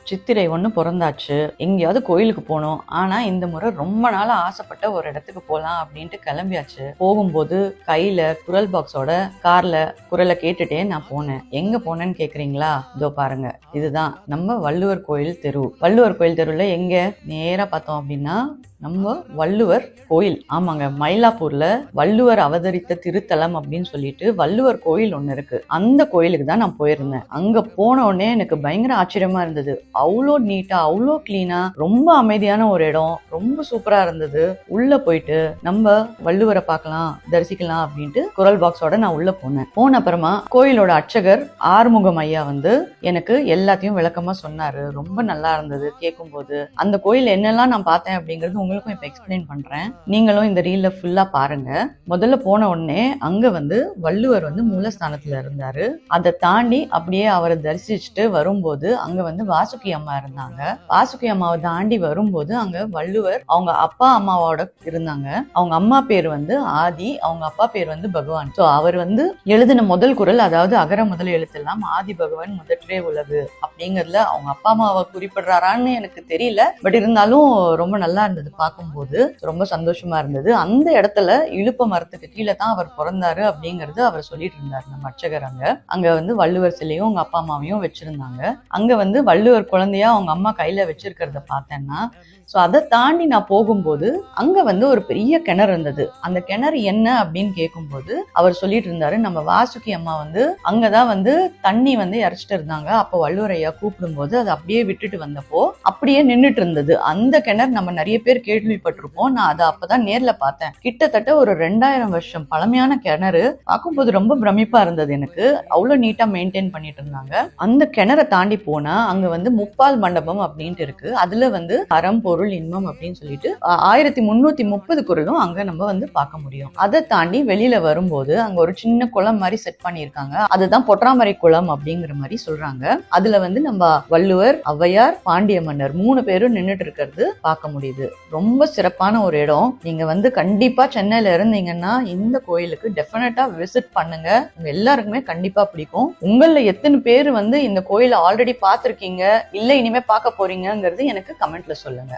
சித்திரை ஒன்று பிறந்தாச்சு, எங்கேயாவது கோயிலுக்கு போகணும். ஆனால் இந்த முறை ரொம்ப நாள் ஆசைப்பட்ட ஒரு இடத்துக்கு போகலாம் அப்படின்ட்டு கிளம்பியாச்சு. போகும்போது கையில் குரல் பாக்ஸோட காரில் குரலை கேட்டுட்டே நான் போனேன். எங்கே போனேன்னு கேட்குறீங்களா? இதோ பாருங்க, இதுதான் நம்ம வள்ளுவர் கோயில் தெரு. வள்ளுவர் கோயில் தெருவில் எங்கே நேராக பார்த்தோம் அப்படின்னா நம்ம வள்ளுவர் கோயில். ஆமாங்க, மயிலாப்பூர்ல வள்ளுவர் அவதரித்த திருத்தலம் அப்படின்னு சொல்லிட்டு வள்ளுவர் கோயில் ஒண்ணு இருக்கு. அந்த கோயிலுக்கு தான் நான் போயிருந்தேன். அங்க போன உடனே எனக்கு பயங்கர ஆச்சரியமா இருந்தது. அவ்வளோ நீட்டா, அவ்வளோ கிளீனா, ரொம்ப அமைதியான ஒரு இடம், ரொம்ப சூப்பரா இருந்தது. உள்ள போயிட்டு நம்ம வள்ளுவரை பார்க்கலாம், தரிசிக்கலாம் அப்படின்ட்டு குரல் பாக்ஸோட நான் உள்ள போனேன். போன அப்புறமா கோயிலோட அர்ச்சகர் ஆறுமுகம் ஐயா எனக்கு எல்லாத்தையும் விளக்கமா சொன்னாரு. ரொம்ப நல்லா இருந்தது கேட்கும் போது. அந்த கோயில் என்னெல்லாம் நான் பார்த்தேன் அப்படிங்கிறது உங்களுக்கும் இப்ப எக்ஸ்பிளைன் பண்றேன். நீங்களும் இந்த ரீல்ல ஃபுல்லா பாருங்க. முதல்ல போன உடனே அங்க வள்ளுவர் மூலஸ்தானத்துல இருந்தாரு. அதை தாண்டி அப்படியே அவரை தரிசிச்சுட்டு வரும்போது அங்க வாசுகி அம்மா இருந்தாங்க. வாசுகி அம்மாவை தாண்டி வரும்போது அங்க வள்ளுவர் அவங்க அப்பா அம்மாவோட இருந்தாங்க. அவங்க அம்மா பேர் ஆதி, அவங்க அப்பா பேர் பகவான். சோ அவர் எழுதின முதல் குரல், அதாவது அகர முதல் எழுத்தெல்லாம் ஆதி பகவான் முதற்றே உலகு அப்படிங்கறதுல அவங்க அப்பா அம்மாவை குறிப்பிடுறாரான்னு எனக்கு தெரியல. பட் இருந்தாலும் ரொம்ப நல்லா இருந்தது பார்க்கும்போது, ரொம்ப சந்தோஷமா இருந்தது. அந்த இடத்துல இழுப்ப மரத்துக்கு கீழே தான் அவர் பிறந்தாரு அப்படிங்கறது அவர் சொல்லிட்டு இருந்தாரு நம்ம அர்ச்சகர். அங்க வள்ளுவர் சிலையும் அவங்க அப்பா அம்மாவையும் வச்சிருந்தாங்க. அங்க வள்ளுவர் குழந்தையா அவங்க அம்மா கையில வச்சிருக்கிறத பார்த்தேன்னா, ஸோ அதை தாண்டி நான் போகும்போது அங்க ஒரு பெரிய கிணறு இருந்தது. அந்த கிணறு என்ன அப்படின்னு கேட்கும்போது அவர் சொல்லிட்டு இருந்தாரு, நம்ம வாசுகி அம்மா அங்கதான் தண்ணி இறைச்சிட்டு இருந்தாங்க. அப்போ வள்ளுவர் ஐயா கூப்பிடும் போது அதை அப்படியே விட்டுட்டு வந்தப்போ அப்படியே நின்றுட்டு இருந்தது. அந்த கிணறு நம்ம நிறைய பேர் கேள்விப்பட்டிருப்போம். நான் அதை அப்பதான் நேர்ல பார்த்தேன். கிட்டத்தட்ட ஒரு 2000 வருஷம் பழமையான கிணறு. பார்க்கும்போது ரொம்ப பிரமிப்பா இருந்தது எனக்கு. அவ்வளவு நீட்டா மெயின்டைன் பண்ணிட்டு இருந்தாங்க. அந்த கிணறை தாண்டி போனா அங்க முப்பால் மண்டபம் அப்படின்ட்டு இருக்கு. அதுல அறம் பொருள் இன்பம் அப்படின்னு சொல்லிட்டு 1330 குரலும் அங்க நம்ம பார்க்க முடியும். அதை தாண்டி வெளியில வரும்போது அங்க ஒரு சின்ன குளம் மாதிரி செட் பண்ணியிருக்காங்க. அதுதான் பொற்றாமரை குளம் அப்படிங்கிற மாதிரி சொல்றாங்க. அதுல நம்ம வள்ளுவர், ஔவையார், பாண்டிய மன்னர் 3 பேரும் நின்றுட்டு இருக்கிறது பார்க்க முடியுது. ரொம்ப சிறப்பான ஒரு இடம். நீங்க கண்டிப்பா சென்னையில இருந்தீங்கன்னா இந்த கோயிலுக்கு டெஃபினட்டா விசிட் பண்ணுங்க. உங்க எல்லாருக்குமே கண்டிப்பா பிடிக்கும். உங்கள எத்தனை பேர் இந்த கோயிலை ஆல்ரெடி பார்த்திருக்கீங்க, இல்ல இனிமே பார்க்க போறீங்கிறது எனக்கு கமெண்ட்ல சொல்லுங்க.